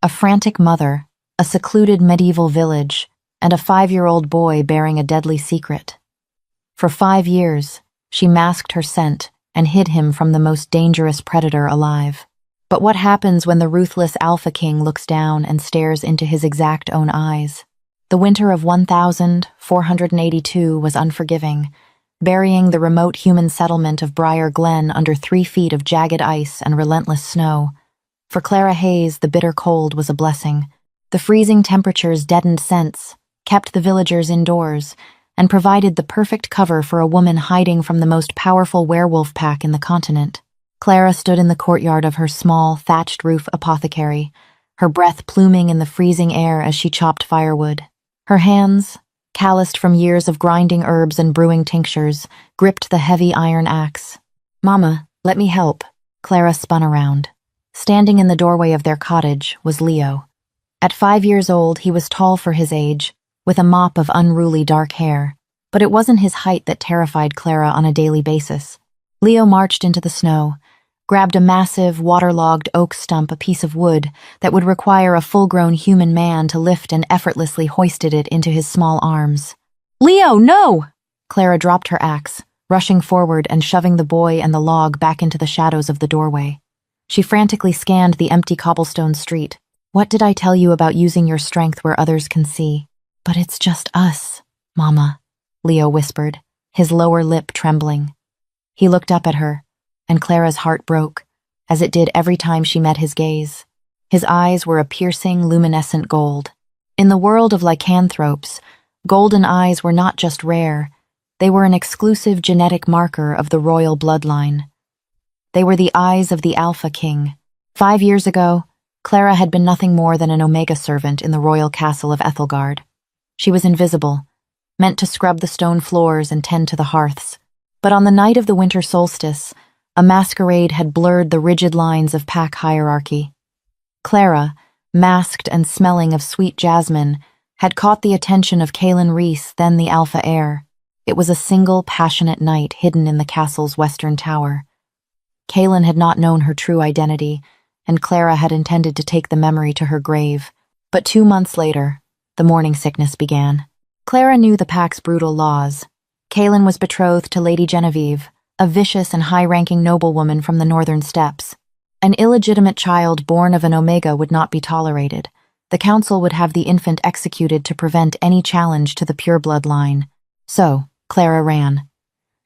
A frantic mother, a secluded medieval village, and a 5-year-old boy bearing a deadly secret. For 5 years, she masked her scent and hid him from the most dangerous predator alive. But what happens when the ruthless Alpha King looks down and stares into his exact own eyes? The winter of 1482 was unforgiving, burying the remote human settlement of Briar Glen under 3 feet of jagged ice and relentless snow. For Clara Hayes, the bitter cold was a blessing. The freezing temperatures deadened sense, kept the villagers indoors, and provided the perfect cover for a woman hiding from the most powerful werewolf pack in the continent. Clara stood in the courtyard of her small, thatched-roof apothecary, her breath pluming in the freezing air as she chopped firewood. Her hands, calloused from years of grinding herbs and brewing tinctures, gripped the heavy iron axe. "Mama, let me help." Clara spun around. Standing in the doorway of their cottage was Leo. At 5 years old, he was tall for his age, with a mop of unruly dark hair, but it wasn't his height that terrified Clara on a daily basis. Leo marched into the snow, grabbed a massive, waterlogged oak stump, a piece of wood that would require a full-grown human man to lift, and effortlessly hoisted it into his small arms. "Leo, no!" Clara dropped her axe, rushing forward and shoving the boy and the log back into the shadows of the doorway. She frantically scanned the empty cobblestone street. "What did I tell you about using your strength where others can see?" "But it's just us, Mama," Leo whispered, his lower lip trembling. He looked up at her, and Clara's heart broke, as it did every time she met his gaze. His eyes were a piercing, luminescent gold. In the world of lycanthropes, golden eyes were not just rare, they were an exclusive genetic marker of the royal bloodline. They were the eyes of the Alpha King. 5 years ago, Clara had been nothing more than an Omega servant in the royal castle of Ethelgard. She was invisible, meant to scrub the stone floors and tend to the hearths. But on the night of the winter solstice, a masquerade had blurred the rigid lines of pack hierarchy. Clara, masked and smelling of sweet jasmine, had caught the attention of Kaelin Reese, then the Alpha heir. It was a single, passionate night hidden in the castle's western tower. Kaelin had not known her true identity, and Clara had intended to take the memory to her grave. But 2 months later, the morning sickness began. Clara knew the pack's brutal laws. Kaelin was betrothed to Lady Genevieve, a vicious and high-ranking noblewoman from the northern steppes. An illegitimate child born of an Omega would not be tolerated. The council would have the infant executed to prevent any challenge to the pure bloodline. So, Clara ran.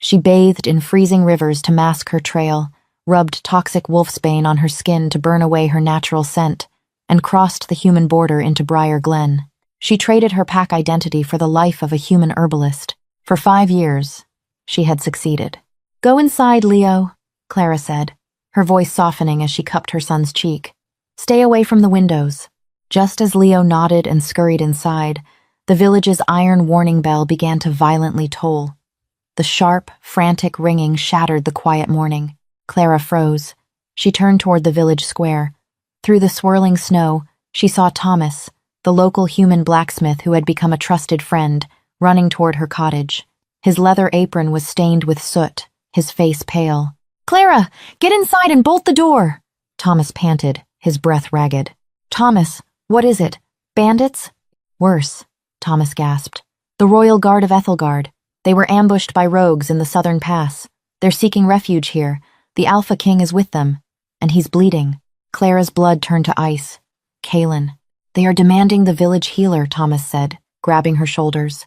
She bathed in freezing rivers to mask her trail, rubbed toxic wolfsbane on her skin to burn away her natural scent, and crossed the human border into Briar Glen. She traded her pack identity for the life of a human herbalist. For 5 years, she had succeeded. "Go inside, Leo," Clara said, her voice softening as she cupped her son's cheek. "Stay away from the windows." Just as Leo nodded and scurried inside, the village's iron warning bell began to violently toll. The sharp, frantic ringing shattered the quiet morning. Clara froze. She turned toward the village square. Through the swirling snow, she saw Thomas, the local human blacksmith who had become a trusted friend, running toward her cottage. His leather apron was stained with soot, his face pale. "Clara, get inside and bolt the door!" Thomas panted, his breath ragged. "Thomas, what is it? Bandits?" "Worse," Thomas gasped. "The Royal Guard of Ethelgard. They were ambushed by rogues in the southern pass. They're seeking refuge here. The Alpha King is with them, and he's bleeding." Clara's blood turned to ice. "Kaelin. They are demanding the village healer," Thomas said, grabbing her shoulders.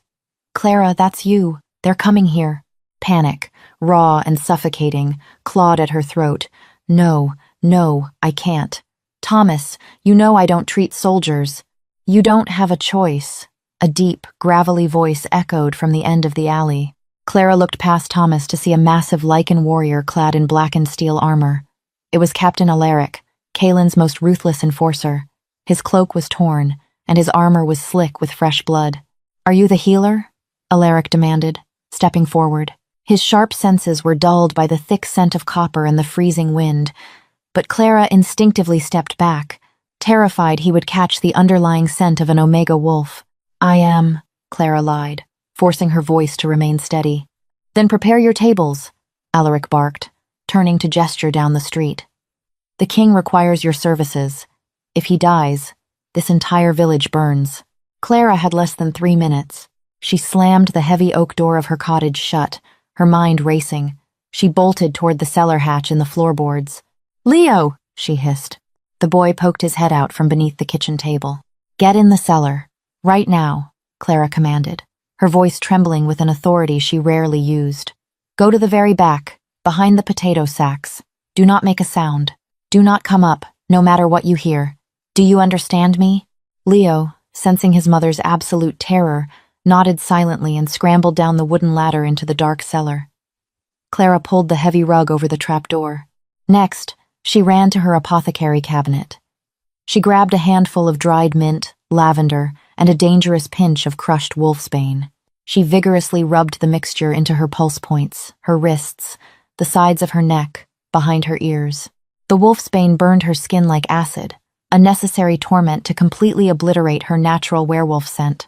"Clara, that's you. They're coming here." Panic, raw and suffocating, clawed at her throat. "No, no, I can't. Thomas, you know I don't treat soldiers." "You don't have a choice," a deep, gravelly voice echoed from the end of the alley. Clara looked past Thomas to see a massive lichen warrior clad in blackened steel armor. It was Captain Alaric, Kaelin's most ruthless enforcer. His cloak was torn, and his armor was slick with fresh blood. "Are you the healer?" Alaric demanded, stepping forward. His sharp senses were dulled by the thick scent of copper and the freezing wind, but Clara instinctively stepped back, terrified he would catch the underlying scent of an Omega wolf. "I am," Clara lied, forcing her voice to remain steady. "Then prepare your tables," Alaric barked, turning to gesture down the street. "The king requires your services. If he dies, This entire village burns. Clara had less than 3 minutes. She slammed the heavy oak door of her cottage shut, her mind racing. She bolted toward the cellar hatch in the floorboards. "Leo!" she hissed. The boy poked his head out from beneath the kitchen table. "Get in the cellar. Right now," Clara commanded, her voice trembling with an authority she rarely used. "Go to the very back, behind the potato sacks. Do not make a sound. Do not come up, no matter what you hear. Do you understand me?" Leo, sensing his mother's absolute terror, nodded silently and scrambled down the wooden ladder into the dark cellar. Clara pulled the heavy rug over the trapdoor. Next, she ran to her apothecary cabinet. She grabbed a handful of dried mint, lavender, and a dangerous pinch of crushed wolfsbane. She vigorously rubbed the mixture into her pulse points, her wrists, the sides of her neck, behind her ears. The wolfsbane burned her skin like acid, a necessary torment to completely obliterate her natural werewolf scent.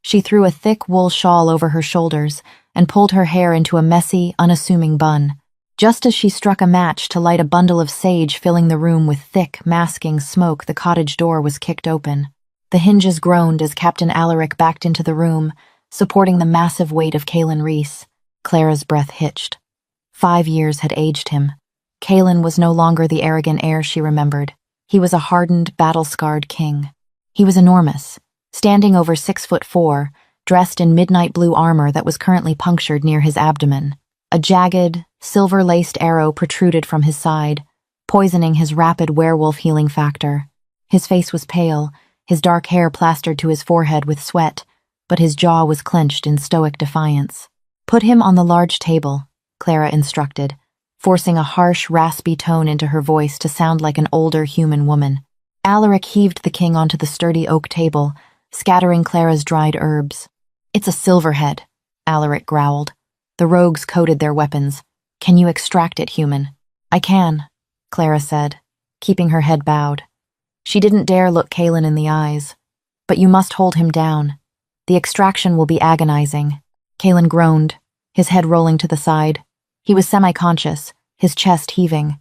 She threw a thick wool shawl over her shoulders and pulled her hair into a messy, unassuming bun. Just as she struck a match to light a bundle of sage filling the room with thick, masking smoke, the cottage door was kicked open. The hinges groaned as Captain Alaric backed into the room, supporting the massive weight of Caelan Reese. Clara's breath hitched. 5 years had aged him. Caelan was no longer the arrogant heir she remembered. He was a hardened, battle-scarred king. He was enormous, standing over 6'4", dressed in midnight blue armor that was currently punctured near his abdomen. A jagged, silver-laced arrow protruded from his side, poisoning his rapid werewolf healing factor. His face was pale, his dark hair plastered to his forehead with sweat, but his jaw was clenched in stoic defiance. "Put him on the large table," Clara instructed, forcing a harsh, raspy tone into her voice to sound like an older human woman. Alaric heaved the king onto the sturdy oak table, scattering Clara's dried herbs. "It's a silverhead," Alaric growled. The rogues coded their weapons. "Can you extract it, human?" "I can," Clara said, keeping her head bowed. She didn't dare look Caelan in the eyes. "But you must hold him down. The extraction will be agonizing." Caelan groaned, his head rolling to the side. He was semi-conscious, his chest heaving.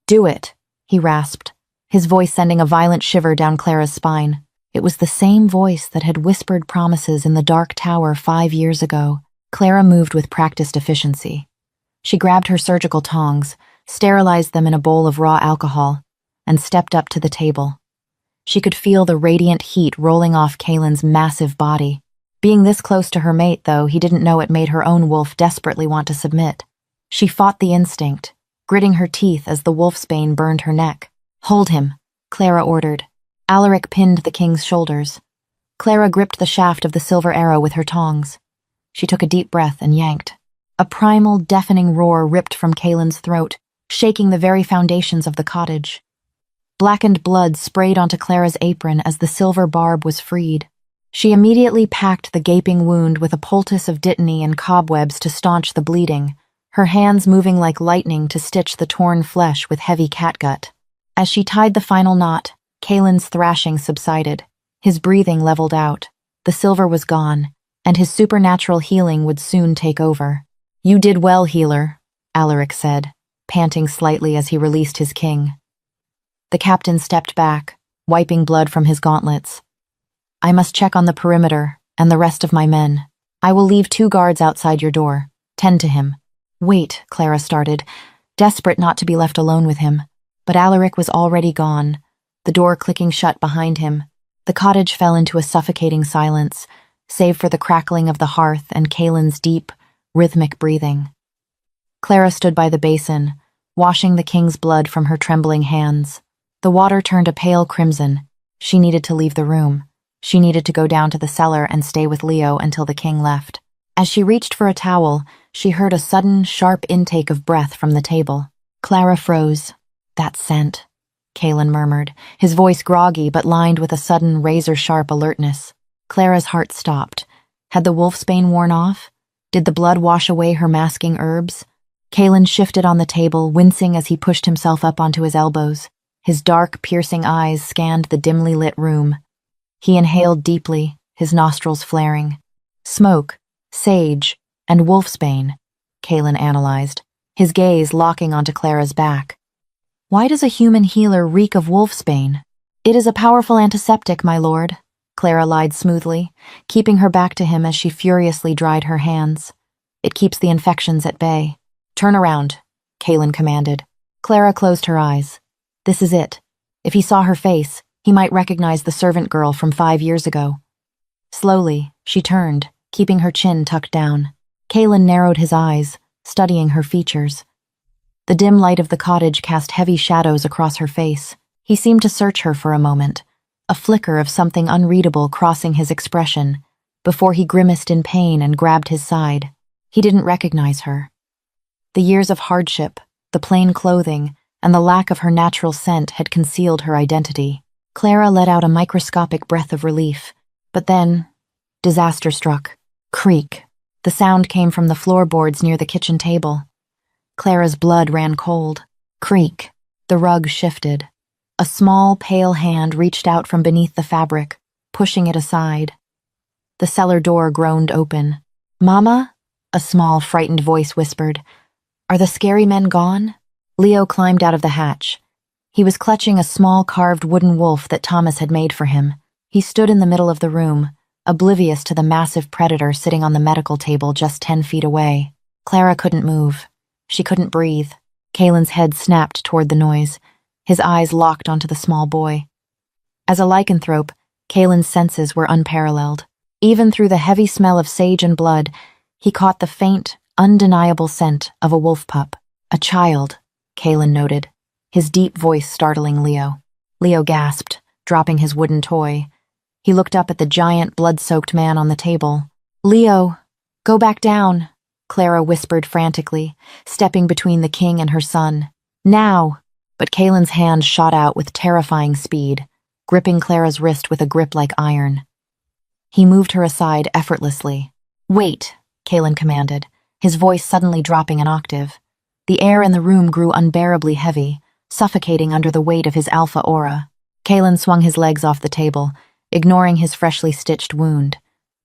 "Do it," he rasped, his voice sending a violent shiver down Clara's spine. It was the same voice that had whispered promises in the dark tower 5 years ago. Clara moved with practiced efficiency. She grabbed her surgical tongs, sterilized them in a bowl of raw alcohol, and stepped up to the table. She could feel the radiant heat rolling off Caelan's massive body. Being this close to her mate, though, he didn't know it made her own wolf desperately want to submit. She fought the instinct, gritting her teeth as the wolfsbane burned her neck. "Hold him," Clara ordered. Alaric pinned the king's shoulders. Clara gripped the shaft of the silver arrow with her tongs. She took a deep breath and yanked. A primal, deafening roar ripped from Caelan's throat, shaking the very foundations of the cottage. Blackened blood sprayed onto Clara's apron as the silver barb was freed. She immediately packed the gaping wound with a poultice of dittany and cobwebs to staunch the bleeding, her hands moving like lightning to stitch the torn flesh with heavy catgut. As she tied the final knot, Caelan's thrashing subsided. His breathing leveled out. The silver was gone, and his supernatural healing would soon take over. "You did well, healer," Alaric said, panting slightly as he released his king. The captain stepped back, wiping blood from his gauntlets. "I must check on the perimeter and the rest of my men. I will leave 2 guards outside your door. Tend to him." "Wait," Clara started, desperate not to be left alone with him. But Alaric was already gone, the door clicking shut behind him. The cottage fell into a suffocating silence, save for the crackling of the hearth and Caelan's deep, rhythmic breathing. Clara stood by the basin, washing the king's blood from her trembling hands. The water turned a pale crimson. She needed to leave the room. She needed to go down to the cellar and stay with Leo until the king left. As she reached for a towel, she heard a sudden, sharp intake of breath from the table. Clara froze. "That scent," Caelan murmured, his voice groggy but lined with a sudden, razor-sharp alertness. Clara's heart stopped. Had the wolfsbane worn off? Did the blood wash away her masking herbs? Caelan shifted on the table, wincing as he pushed himself up onto his elbows. His dark, piercing eyes scanned the dimly lit room. He inhaled deeply, his nostrils flaring. "Smoke, sage, and wolfsbane," Caelan analyzed, his gaze locking onto Clara's back. "Why does a human healer reek of wolfsbane?" It is a powerful antiseptic, my lord, Clara lied smoothly, keeping her back to him as she furiously dried her hands. It keeps the infections at bay. Turn around, Kaelin commanded. Clara closed her eyes. This is it. If he saw her face, he might recognize the servant girl from 5 years ago. Slowly, she turned, keeping her chin tucked down. Kaelin narrowed his eyes, studying her features. The dim light of the cottage cast heavy shadows across her face. He seemed to search her for a moment, a flicker of something unreadable crossing his expression, before he grimaced in pain and grabbed his side. He didn't recognize her. The years of hardship, the plain clothing, and the lack of her natural scent had concealed her identity. Clara let out a microscopic breath of relief, but then, disaster struck. Creak. The sound came from the floorboards near the kitchen table. Clara's blood ran cold. Creak. The rug shifted. A small, pale hand reached out from beneath the fabric, pushing it aside. The cellar door groaned open. "Mama?" a small, frightened voice whispered. "Are the scary men gone?" Leo climbed out of the hatch. He was clutching a small carved wooden wolf that Thomas had made for him. He stood in the middle of the room, oblivious to the massive predator sitting on the medical table just 10 feet away. Clara couldn't move. She couldn't breathe. Kaelin's head snapped toward the noise. His eyes locked onto the small boy. As a lycanthrope, Kaelin's senses were unparalleled. Even through the heavy smell of sage and blood, he caught the faint, undeniable scent of a wolf pup. A child, Kaelin noted, his deep voice startling Leo. Leo gasped, dropping his wooden toy. He looked up at the giant, blood-soaked man on the table. "Leo, go back down," Clara whispered frantically, stepping between the king and her son. "Now!" But Kaelin's hand shot out with terrifying speed, gripping Clara's wrist with a grip like iron. He moved her aside effortlessly. "Wait," Kaelin commanded, his voice suddenly dropping an octave. The air in the room grew unbearably heavy, suffocating under the weight of his alpha aura. Kaelin swung his legs off the table, ignoring his freshly stitched wound.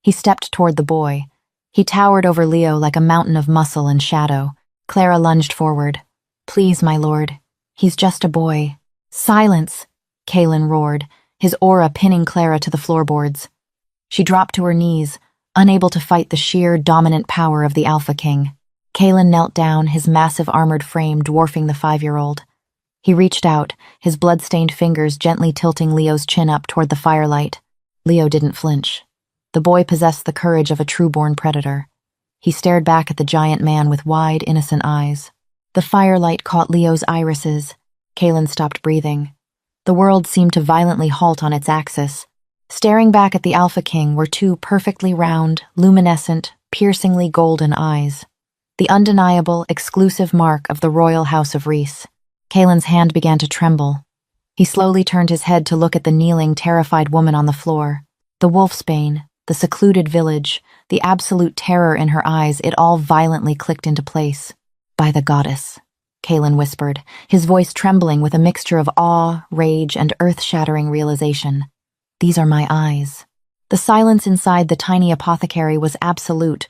He stepped toward the boy. He towered over Leo like a mountain of muscle and shadow. Clara lunged forward. "Please, my lord. He's just a boy." "Silence!" Kaelin roared, his aura pinning Clara to the floorboards. She dropped to her knees, unable to fight the sheer, dominant power of the Alpha King. Kaelin knelt down, his massive armored frame dwarfing the 5-year-old. He reached out, his blood-stained fingers gently tilting Leo's chin up toward the firelight. Leo didn't flinch. The boy possessed the courage of a true-born predator. He stared back at the giant man with wide, innocent eyes. The firelight caught Leo's irises. Kaelin stopped breathing. The world seemed to violently halt on its axis. Staring back at the Alpha King were 2 perfectly round, luminescent, piercingly golden eyes. The undeniable, exclusive mark of the royal house of Reese. Kaelin's hand began to tremble. He slowly turned his head to look at the kneeling, terrified woman on the floor. The wolfsbane, the secluded village, the absolute terror in her eyes, it all violently clicked into place. "By the goddess," Kaelin whispered, his voice trembling with a mixture of awe, rage, and earth-shattering realization. "These are my eyes." The silence inside the tiny apothecary was absolute,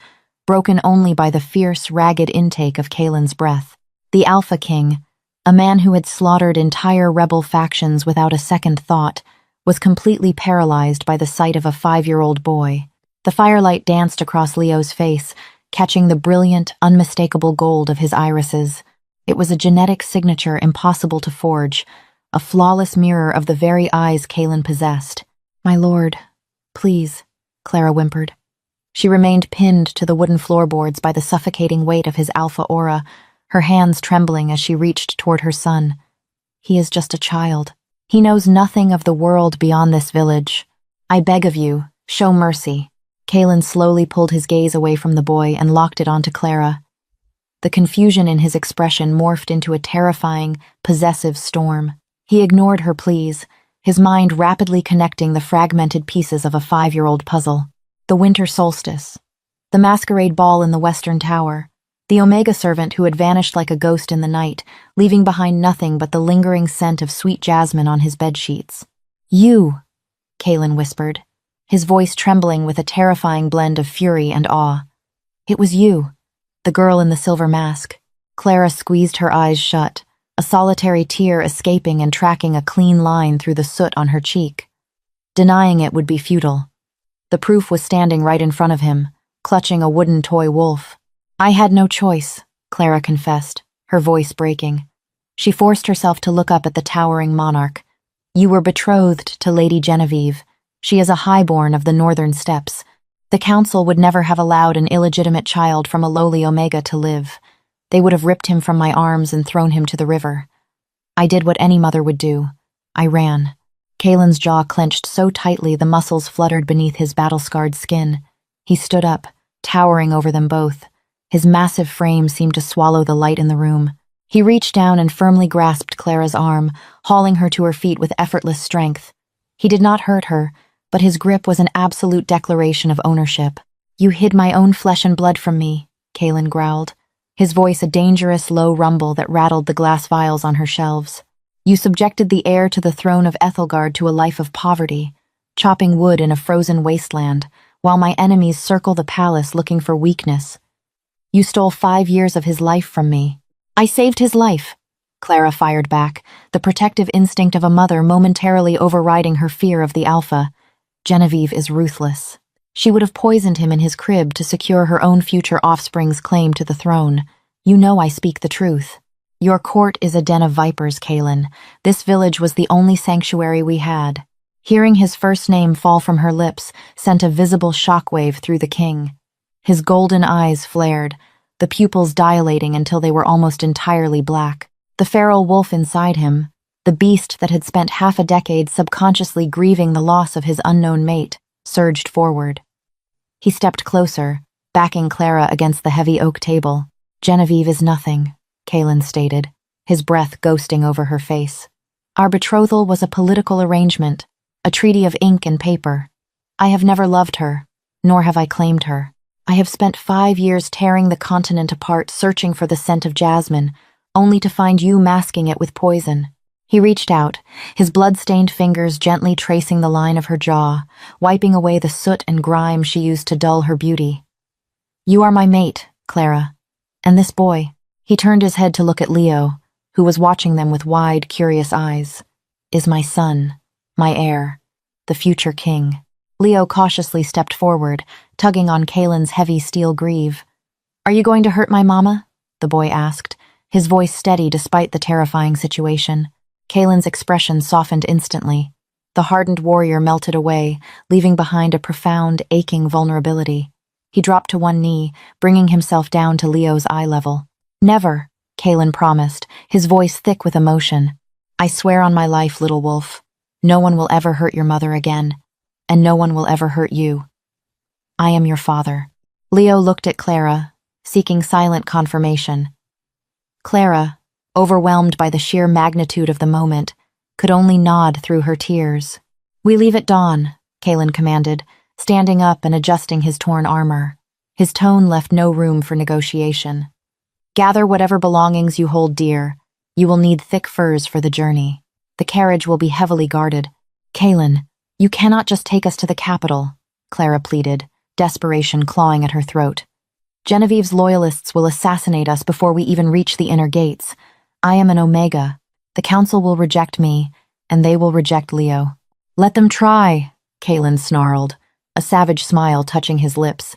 broken only by the fierce, ragged intake of Kaelin's breath. The Alpha King, a man who had slaughtered entire rebel factions without a second thought, was completely paralyzed by the sight of a 5-year-old boy. The firelight danced across Leo's face, catching the brilliant, unmistakable gold of his irises. It was a genetic signature impossible to forge, a flawless mirror of the very eyes Kaelin possessed. "My lord, please," Clara whimpered. She remained pinned to the wooden floorboards by the suffocating weight of his alpha aura, her hands trembling as she reached toward her son. "He is just a child. He knows nothing of the world beyond this village. I beg of you, show mercy." Kaelin slowly pulled his gaze away from the boy and locked it onto Clara. The confusion in his expression morphed into a terrifying, possessive storm. He ignored her pleas, his mind rapidly connecting the fragmented pieces of a 5-year-old puzzle. The winter solstice, the masquerade ball in the western tower, the Omega servant who had vanished like a ghost in the night, leaving behind nothing but the lingering scent of sweet jasmine on his bedsheets. "You," Kaelin whispered, his voice trembling with a terrifying blend of fury and awe. "It was you, the girl in the silver mask." Clara squeezed her eyes shut, a solitary tear escaping and tracking a clean line through the soot on her cheek. Denying it would be futile. The proof was standing right in front of him, clutching a wooden toy wolf. I had no choice, Clara confessed, her voice breaking. She forced herself to look up at the towering monarch. You were betrothed to Lady Genevieve. She is a highborn of the northern steppes. The council would never have allowed an illegitimate child from a lowly Omega to live. They would have ripped him from my arms and thrown him to the river. I did what any mother would do. I ran. Kalen's jaw clenched so tightly the muscles fluttered beneath his battle-scarred skin. He stood up, towering over them both. His massive frame seemed to swallow the light in the room. He reached down and firmly grasped Clara's arm, hauling her to her feet with effortless strength. He did not hurt her, but his grip was an absolute declaration of ownership. You hid my own flesh and blood from me, Kalen growled, his voice a dangerous low rumble that rattled the glass vials on her shelves. You subjected the heir to the throne of Ethelgard to a life of poverty, chopping wood in a frozen wasteland, while my enemies circle the palace looking for weakness. You stole 5 years of his life from me. I saved his life, Clara fired back, the protective instinct of a mother momentarily overriding her fear of the Alpha. Genevieve is ruthless. She would have poisoned him in his crib to secure her own future offspring's claim to the throne. You know I speak the truth. Your court is a den of vipers, Kalen. This village was the only sanctuary we had. Hearing his first name fall from her lips sent a visible shockwave through the king. His golden eyes flared, the pupils dilating until they were almost entirely black. The feral wolf inside him, the beast that had spent half a decade subconsciously grieving the loss of his unknown mate, surged forward. He stepped closer, backing Clara against the heavy oak table. Genevieve is nothing, Kalen stated, his breath ghosting over her face. Our betrothal was a political arrangement, a treaty of ink and paper. I have never loved her, nor have I claimed her. I have spent 5 years tearing the continent apart, searching for the scent of jasmine, only to find you masking it with poison. He reached out, his blood-stained fingers gently tracing the line of her jaw, wiping away the soot and grime she used to dull her beauty. You are my mate, Clara. And this boy. He turned his head to look at Leo, who was watching them with wide, curious eyes. Is my son, my heir, the future king. Leo cautiously stepped forward, tugging on Kalen's heavy steel greave. Are you going to hurt my mama? The boy asked, his voice steady despite the terrifying situation. Kalen's expression softened instantly. The hardened warrior melted away, leaving behind a profound, aching vulnerability. He dropped to one knee, bringing himself down to Leo's eye level. Never, Kalen promised, his voice thick with emotion. I swear on my life, little wolf, no one will ever hurt your mother again, and no one will ever hurt you. I am your father. Leo looked at Clara, seeking silent confirmation. Clara, overwhelmed by the sheer magnitude of the moment, could only nod through her tears. We leave at dawn, Kalen commanded, standing up and adjusting his torn armor. His tone left no room for negotiation. Gather whatever belongings you hold dear. You will need thick furs for the journey. The carriage will be heavily guarded. Kalen, you cannot just take us to the capital, Clara pleaded, desperation clawing at her throat. Genevieve's loyalists will assassinate us before we even reach the inner gates. I am an Omega. The council will reject me, and they will reject Leo. Let them try, Kalen snarled, a savage smile touching his lips.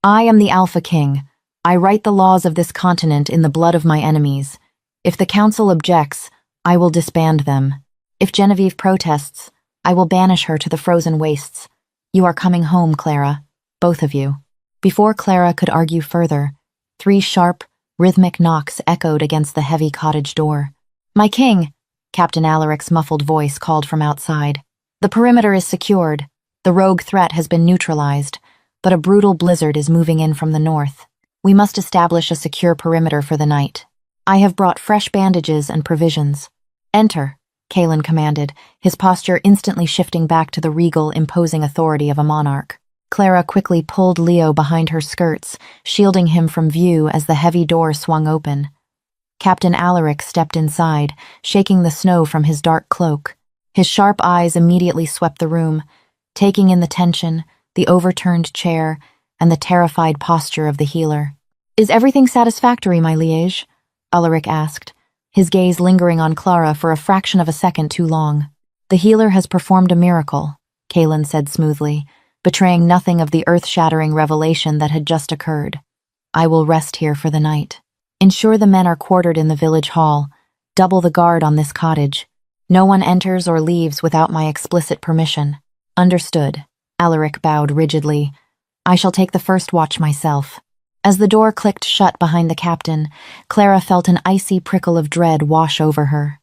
I am the Alpha King. I write the laws of this continent in the blood of my enemies. If the council objects, I will disband them. If Genevieve protests, I will banish her to the frozen wastes. You are coming home, Clara. Both of you. Before Clara could argue further, 3 sharp, rhythmic knocks echoed against the heavy cottage door. My king, Captain Alaric's muffled voice called from outside. The perimeter is secured. The rogue threat has been neutralized, but a brutal blizzard is moving in from the north. We must establish a secure perimeter for the night. I have brought fresh bandages and provisions. Enter, Kalen commanded, his posture instantly shifting back to the regal, imposing authority of a monarch. Clara quickly pulled Leo behind her skirts, shielding him from view as the heavy door swung open. Captain Alaric stepped inside, shaking the snow from his dark cloak. His sharp eyes immediately swept the room, taking in the tension, the overturned chair, and the terrified posture of the healer. Is everything satisfactory, my liege? Alaric asked, his gaze lingering on Clara for a fraction of a second too long. "The healer has performed a miracle," Kaelin said smoothly, betraying nothing of the earth-shattering revelation that had just occurred. "I will rest here for the night. Ensure the men are quartered in the village hall. Double the guard on this cottage. No one enters or leaves without my explicit permission." "Understood," Alaric bowed rigidly. "I shall take the first watch myself." As the door clicked shut behind the captain, Clara felt an icy prickle of dread wash over her.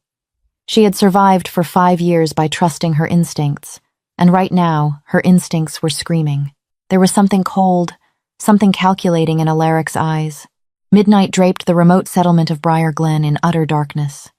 She had survived for 5 years by trusting her instincts, and right now, her instincts were screaming. There was something cold, something calculating in Alaric's eyes. Midnight draped the remote settlement of Briar Glen in utter darkness.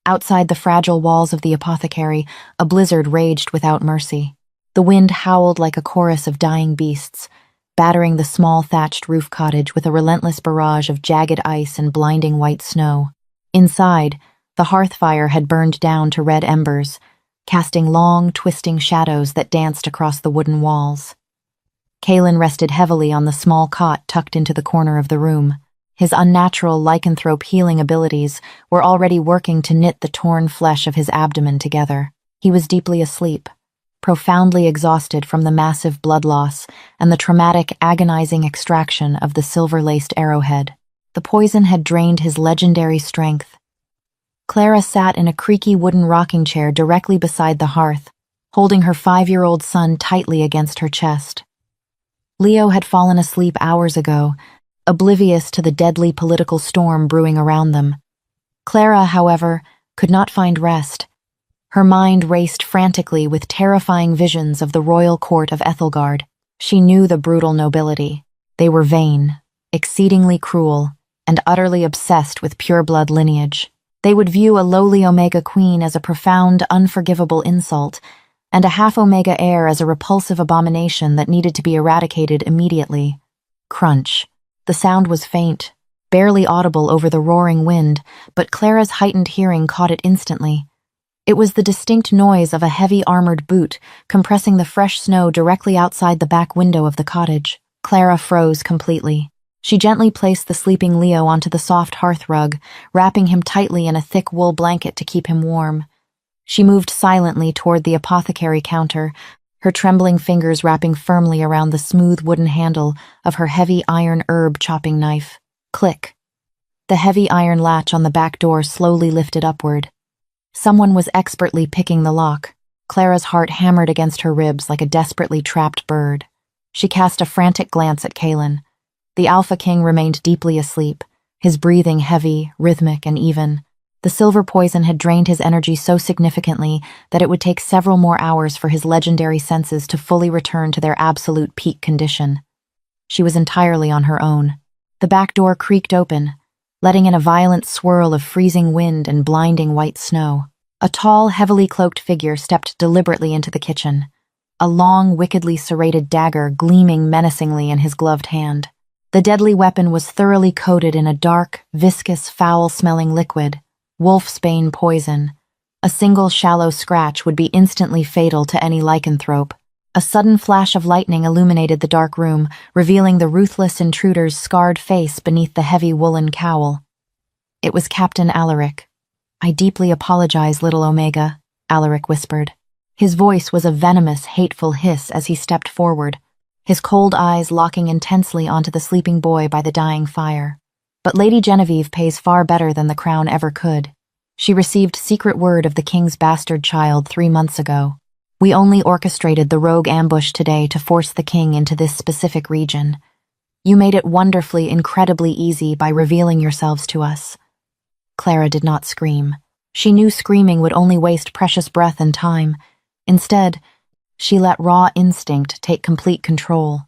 Outside the fragile walls of the apothecary, a blizzard raged without mercy. The wind howled like a chorus of dying beasts, battering the small thatched roof cottage with a relentless barrage of jagged ice and blinding white snow. Inside, the hearth fire had burned down to red embers, casting long, twisting shadows that danced across the wooden walls. Kaelin rested heavily on the small cot tucked into the corner of the room. His unnatural lycanthrope healing abilities were already working to knit the torn flesh of his abdomen together. He was deeply asleep, profoundly exhausted from the massive blood loss and the traumatic, agonizing extraction of the silver-laced arrowhead. The poison had drained his legendary strength. Clara sat in a creaky wooden rocking chair directly beside the hearth, holding her 5-year-old son tightly against her chest. Leo had fallen asleep hours ago, oblivious to the deadly political storm brewing around them. Clara, however, could not find rest. Her mind raced frantically with terrifying visions of the royal court of Ethelgard. She knew the brutal nobility. They were vain, exceedingly cruel, and utterly obsessed with pure-blood lineage. They would view a lowly Omega Queen as a profound, unforgivable insult, and a half-Omega heir as a repulsive abomination that needed to be eradicated immediately. Crunch. The sound was faint, barely audible over the roaring wind, but Clara's heightened hearing caught it instantly. It was the distinct noise of a heavy armored boot compressing the fresh snow directly outside the back window of the cottage. Clara froze completely. She gently placed the sleeping Leo onto the soft hearth rug, wrapping him tightly in a thick wool blanket to keep him warm. She moved silently toward the apothecary counter, her trembling fingers wrapping firmly around the smooth wooden handle of her heavy iron herb-chopping knife. Click. The heavy iron latch on the back door slowly lifted upward. Someone was expertly picking the lock. Clara's heart hammered against her ribs like a desperately trapped bird. She cast a frantic glance at Kaelin. The Alpha King remained deeply asleep, his breathing heavy, rhythmic, and even. The silver poison had drained his energy so significantly that it would take several more hours for his legendary senses to fully return to their absolute peak condition. She was entirely on her own. The back door creaked open, letting in a violent swirl of freezing wind and blinding white snow. A tall, heavily cloaked figure stepped deliberately into the kitchen, a long, wickedly serrated dagger gleaming menacingly in his gloved hand. The deadly weapon was thoroughly coated in a dark, viscous, foul-smelling liquid, wolfsbane poison. A single shallow scratch would be instantly fatal to any lycanthrope. A sudden flash of lightning illuminated the dark room, revealing the ruthless intruder's scarred face beneath the heavy woolen cowl. It was Captain Alaric. "I deeply apologize, little Omega," Alaric whispered. His voice was a venomous, hateful hiss as he stepped forward, his cold eyes locking intensely onto the sleeping boy by the dying fire. "But Lady Genevieve pays far better than the crown ever could. She received secret word of the king's bastard child 3 months ago. We only orchestrated the rogue ambush today to force the king into this specific region. You made it wonderfully, incredibly easy by revealing yourselves to us." Clara did not scream. She knew screaming would only waste precious breath and time. Instead, she let raw instinct take complete control.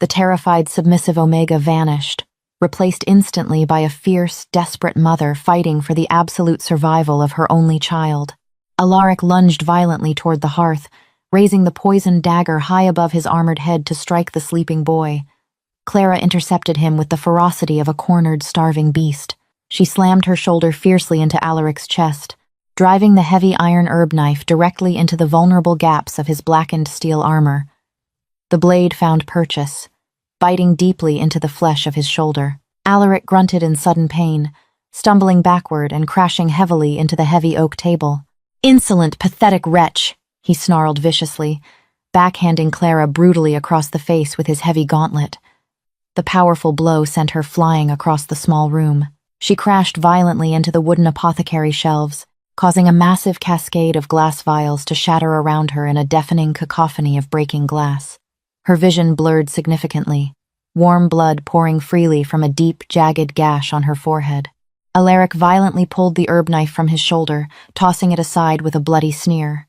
The terrified, submissive Omega vanished, replaced instantly by a fierce, desperate mother fighting for the absolute survival of her only child. Alaric lunged violently toward the hearth, raising the poisoned dagger high above his armored head to strike the sleeping boy. Clara intercepted him with the ferocity of a cornered, starving beast. She slammed her shoulder fiercely into Alaric's chest, driving the heavy iron herb knife directly into the vulnerable gaps of his blackened steel armor. The blade found purchase, biting deeply into the flesh of his shoulder. Alaric grunted in sudden pain, stumbling backward and crashing heavily into the heavy oak table. "Insolent, pathetic wretch!" he snarled viciously, backhanding Clara brutally across the face with his heavy gauntlet. The powerful blow sent her flying across the small room. She crashed violently into the wooden apothecary shelves, causing a massive cascade of glass vials to shatter around her in a deafening cacophony of breaking glass. Her vision blurred significantly, warm blood pouring freely from a deep, jagged gash on her forehead. Alaric violently pulled the herb knife from his shoulder, tossing it aside with a bloody sneer.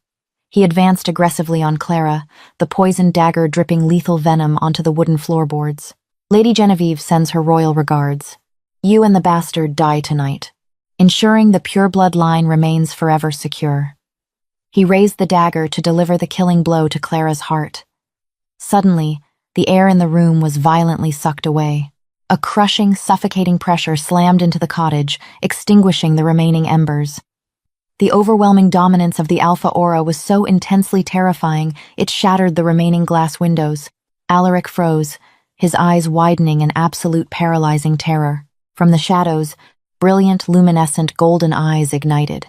He advanced aggressively on Clara, the poisoned dagger dripping lethal venom onto the wooden floorboards. "Lady Genevieve sends her royal regards. You and the bastard die tonight, ensuring the pureblood line remains forever secure." He raised the dagger to deliver the killing blow to Clara's heart. Suddenly, the air in the room was violently sucked away. A crushing, suffocating pressure slammed into the cottage, extinguishing the remaining embers. The overwhelming dominance of the alpha aura was so intensely terrifying, it shattered the remaining glass windows. Alaric froze, his eyes widening in absolute paralyzing terror. From the shadows, brilliant, luminescent golden eyes ignited.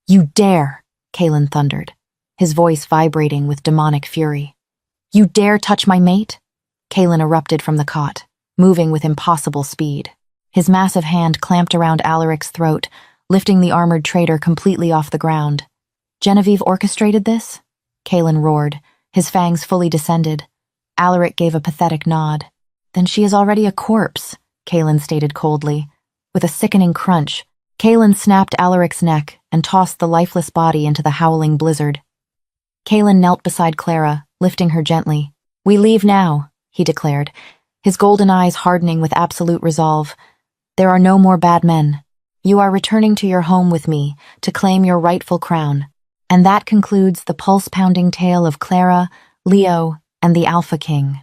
"You dare!" Kalen thundered, his voice vibrating with demonic fury. "You dare touch my mate?" Kalen erupted from the cot, moving with impossible speed. His massive hand clamped around Alaric's throat, lifting the armored traitor completely off the ground. "Genevieve orchestrated this?" Kalen roared, his fangs fully descended. Alaric gave a pathetic nod. "Then she is already a corpse," Kalen stated coldly. With a sickening crunch, Kalen snapped Alaric's neck and tossed the lifeless body into the howling blizzard. Kalen knelt beside Clara, lifting her gently. "We leave now," he declared, his golden eyes hardening with absolute resolve. "There are no more bad men. You are returning to your home with me to claim your rightful crown." And that concludes the pulse-pounding tale of Clara, Leo, and the Alpha King.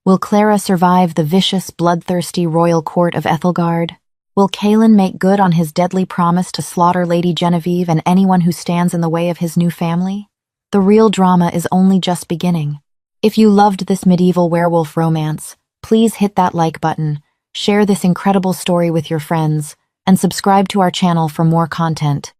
Will Clara survive the vicious, bloodthirsty royal court of Ethelgard? Will Kalen make good on his deadly promise to slaughter Lady Genevieve and anyone who stands in the way of his new family? The real drama is only just beginning. If you loved this medieval werewolf romance, please hit that like button, share this incredible story with your friends, and subscribe to our channel for more content.